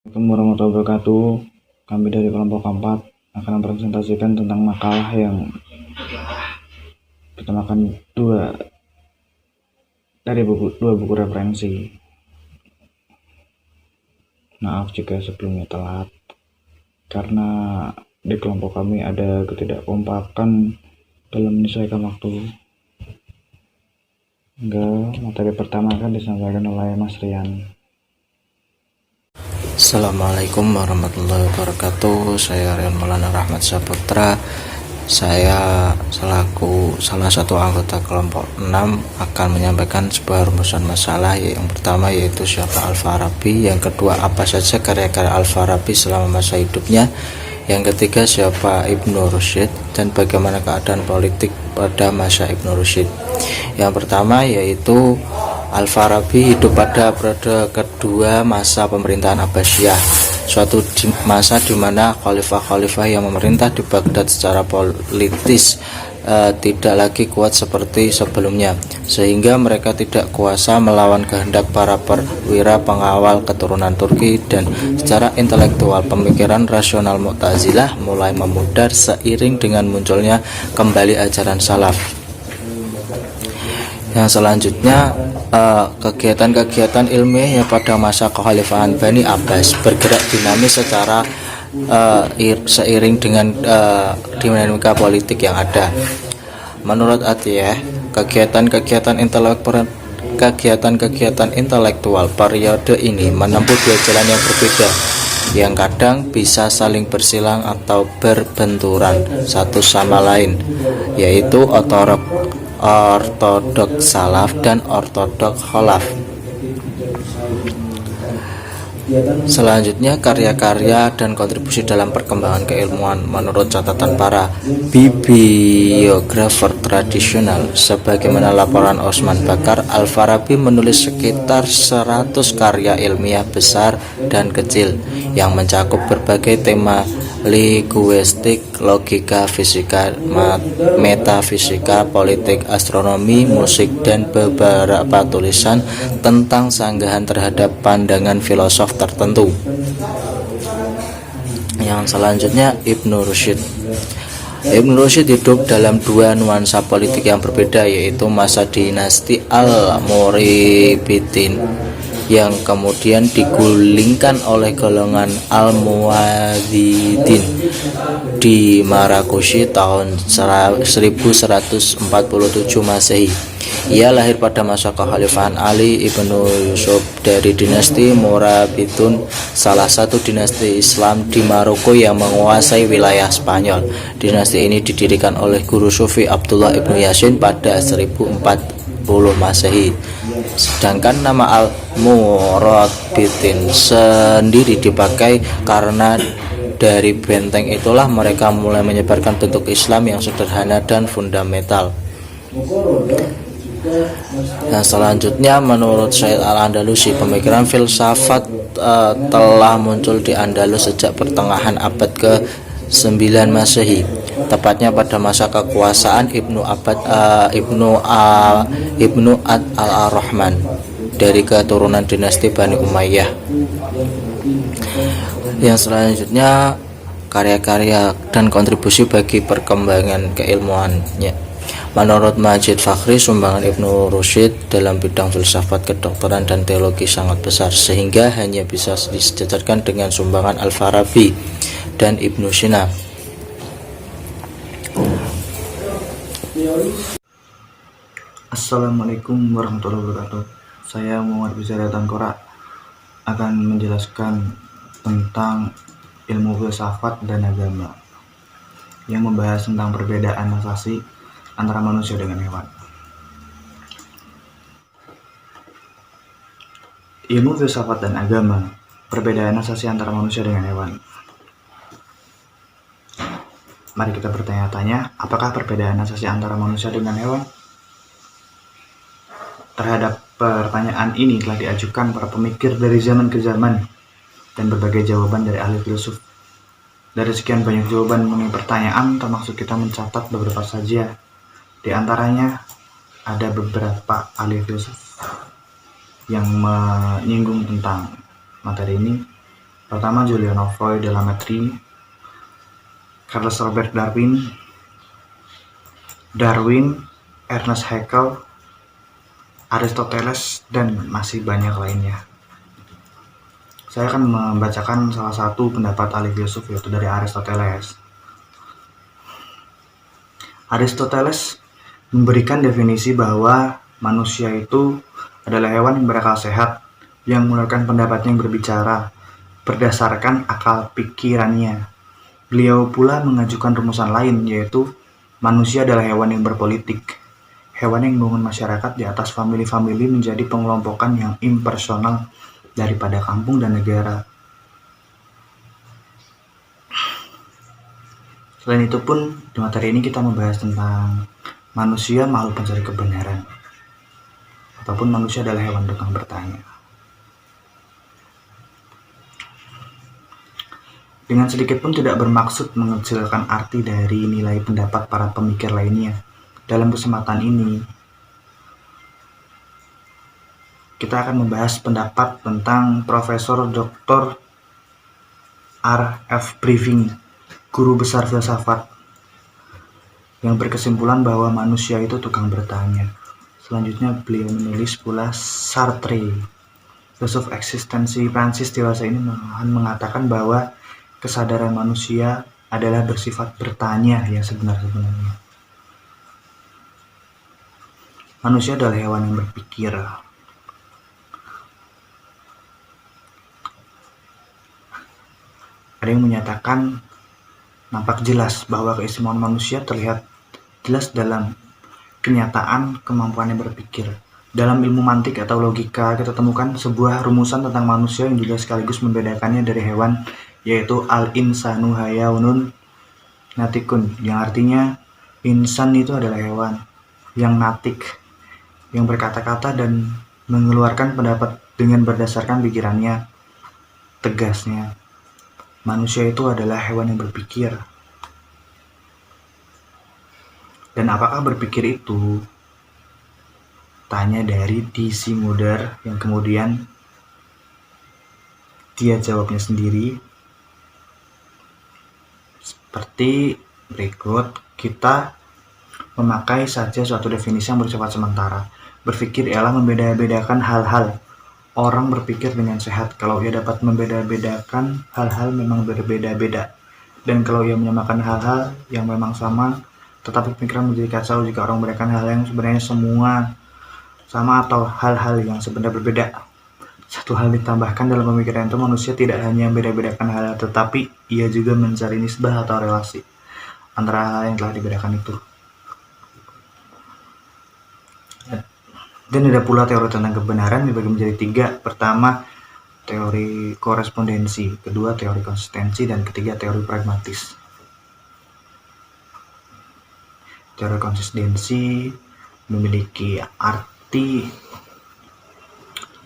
Assalamualaikum warahmatullahi wabarakatuh. Kami dari kelompok 4 akan mempresentasikan tentang makalah yang bertemakan dua buku referensi. Maaf jika sebelumnya telat, karena di kelompok kami ada ketidakkompakan dalam menyesuaikan waktu. Materi pertama akan disampaikan oleh Mas Rian. Assalamualaikum warahmatullahi wabarakatuh. Saya Rian Maulana Rahmat Saputra. Saya selaku salah satu anggota kelompok 6 akan menyampaikan sebuah rumusan masalah. Yang pertama yaitu siapa Al-Farabi, yang kedua apa saja karya-karya Al-Farabi selama masa hidupnya, yang ketiga siapa Ibnu Rusyid dan bagaimana keadaan politik pada masa Ibnu Rusyid. Yang pertama yaitu Al-Farabi hidup pada periode kedua masa pemerintahan Abbasiyah, suatu masa di mana khalifah-khalifah yang memerintah di Baghdad secara politis tidak lagi kuat seperti sebelumnya, sehingga mereka tidak kuasa melawan kehendak para perwira pengawal keturunan Turki, dan secara intelektual pemikiran rasional Mu'tazilah mulai memudar seiring dengan munculnya kembali ajaran salaf. Yang selanjutnya kegiatan-kegiatan ilmiah pada masa kekhalifahan Bani Abbas bergerak dinamis secara seiring dengan dinamika politik yang ada. Menurut Atiyah, kegiatan-kegiatan intelektual periode ini menempuh dua jalan yang berbeda, yang kadang bisa saling bersilang atau berbenturan satu sama lain, yaitu ortodok salaf dan ortodok khalaf. Selanjutnya, karya-karya dan kontribusi dalam perkembangan keilmuan. Menurut catatan para bibliografer tradisional, sebagaimana laporan Osman Bakar, Al-Farabi menulis sekitar 100 karya ilmiah besar dan kecil yang mencakup berbagai tema linguistik, logika, fisika, metafisika, politik, astronomi, musik, dan beberapa tulisan tentang sanggahan terhadap pandangan filosof tertentu. Yang selanjutnya, Ibnu Rusyid. Ibnu Rusyid hidup dalam dua nuansa politik yang berbeda, yaitu masa dinasti Al-Murabbitin yang kemudian digulingkan oleh golongan Al-Muwahhidin di Marrakesh tahun 1147 Masehi. Ia lahir pada masa kekhalifahan Ali ibnu Yusuf dari dinasti Murabbitun, salah satu dinasti Islam di Maroko yang menguasai wilayah Spanyol. Dinasti ini didirikan oleh guru sufi Abdullah ibnu Yasin pada 1040 Masehi. Sedangkan nama Al-Murabbitin sendiri dipakai karena dari benteng itulah mereka mulai menyebarkan bentuk Islam yang sederhana dan fundamental. Nah, selanjutnya menurut Said Al-Andalusi, pemikiran filsafat telah muncul di Andalus sejak pertengahan abad ke-9 Masehi, tepatnya pada masa kekuasaan Ibnu Ad al-Rahman dari keturunan dinasti Bani Umayyah. Yang selanjutnya, karya-karya dan kontribusi bagi perkembangan keilmuannya. Menurut Majid Fakhri, sumbangan Ibnu Rusyid dalam bidang filsafat, kedokteran, dan teologi sangat besar, sehingga hanya bisa disejajarkan dengan sumbangan Al-Farabi dan Ibnu Sina. Assalamualaikum warahmatullahi wabarakatuh. Saya Muhammad Bicara Tangkora akan menjelaskan tentang ilmu filsafat dan agama yang membahas tentang perbedaan asasi antara manusia dengan hewan. Ilmu filsafat dan agama, perbedaan asasi antara manusia dengan hewan. Mari kita bertanya-tanya, apakah perbedaan asasi antara manusia dengan hewan? Terhadap pertanyaan ini telah diajukan para pemikir dari zaman ke zaman dan berbagai jawaban dari ahli filsuf. Dari sekian banyak jawaban mengenai pertanyaan, termasuk kita mencatat beberapa saja. Di antaranya ada beberapa ahli filsuf yang menyinggung tentang materi ini, pertama Julian Freud de la Mettrie, Charles Robert Darwin, Ernest Haeckel, Aristoteles, dan masih banyak lainnya. Saya akan membacakan salah satu pendapat ahli filsuf, yaitu dari Aristoteles. Aristoteles memberikan definisi bahwa manusia itu adalah hewan yang berakal sehat, yang mengeluarkan pendapatnya yang berbicara berdasarkan akal pikirannya. Beliau pula mengajukan rumusan lain, yaitu manusia adalah hewan yang berpolitik, hewan yang membangun masyarakat di atas famili-famili menjadi pengelompokan yang impersonal daripada kampung dan negara. Selain itu pun, di materi ini kita membahas tentang manusia makhluk pencari kebenaran, ataupun manusia adalah hewan tukang bertanya. Dengan sedikit pun tidak bermaksud mengecilkan arti dari nilai pendapat para pemikir lainnya. Dalam kesempatan ini, kita akan membahas pendapat tentang Profesor Dr. R.F. Breiving, guru besar filsafat, yang berkesimpulan bahwa manusia itu tukang bertanya. Selanjutnya beliau menulis pula Sartre, filsuf eksistensi Prancis dewasa ini mengatakan bahwa kesadaran manusia adalah bersifat bertanya yang sebenar-benarnya. Manusia adalah hewan yang berpikir. Ada yang menyatakan nampak jelas bahwa keistimewaan manusia terlihat jelas dalam kenyataan kemampuannya berpikir. Dalam ilmu mantik atau logika, kita temukan sebuah rumusan tentang manusia yang juga sekaligus membedakannya dari hewan, yaitu al-insanu hayawanun natikun, yang artinya insan itu adalah hewan yang natik, yang berkata-kata dan mengeluarkan pendapat dengan berdasarkan pikirannya. Tegasnya, manusia itu adalah hewan yang berpikir. Dan apakah berpikir itu? Tanya dari D.C. Muder, yang kemudian dia jawabnya sendiri seperti berikut. Kita memakai saja suatu definisi yang bersifat sementara. Berpikir ialah membeda-bedakan hal-hal. Orang berpikir dengan sehat kalau ia dapat membeda-bedakan hal-hal memang berbeda-beda. Dan kalau ia menyamakan hal-hal yang memang sama, tetapi pikiran menjadi kacau jika orang memberikan hal yang sebenarnya semua sama atau hal-hal yang sebenarnya berbeda. Satu hal ditambahkan dalam pemikiran itu, manusia tidak hanya beda-bedakan hal, tetapi ia juga mencari nisbah atau relasi antara hal yang telah dibedakan itu. Dan ada pula teori tentang kebenaran dibagi menjadi 3. Pertama, teori korespondensi, kedua teori konsistensi, dan ketiga teori pragmatis. Teori konsistensi memiliki arti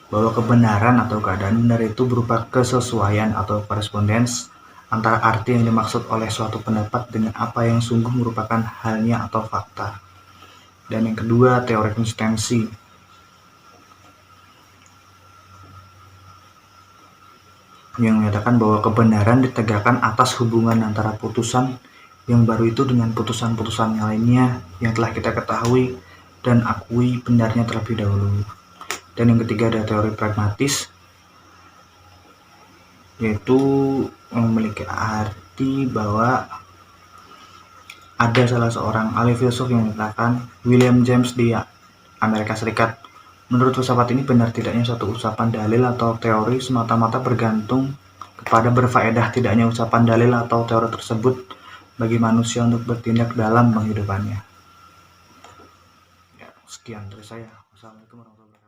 bahwa kebenaran atau keadaan benar itu berupa kesesuaian atau korespondens antara arti yang dimaksud oleh suatu pendapat dengan apa yang sungguh merupakan halnya atau fakta. Dan yang kedua, teori konsistensi yang menyatakan bahwa kebenaran ditegakkan atas hubungan antara putusan yang baru itu dengan putusan-putusan yang lainnya yang telah kita ketahui dan akui benarnya terlebih dahulu. Dan yang ketiga ada teori pragmatis, yaitu memiliki arti bahwa ada salah seorang ahli filsuf yang menyatakan, William James di Amerika Serikat, menurut filsafat ini benar tidaknya suatu ucapan dalil atau teori semata-mata bergantung kepada berfaedah tidaknya ucapan dalil atau teori tersebut bagi manusia untuk bertindak dalam penghidupannya. Ya, sekian dari saya. Wassalamualaikum warahmatullahi wabarakatuh.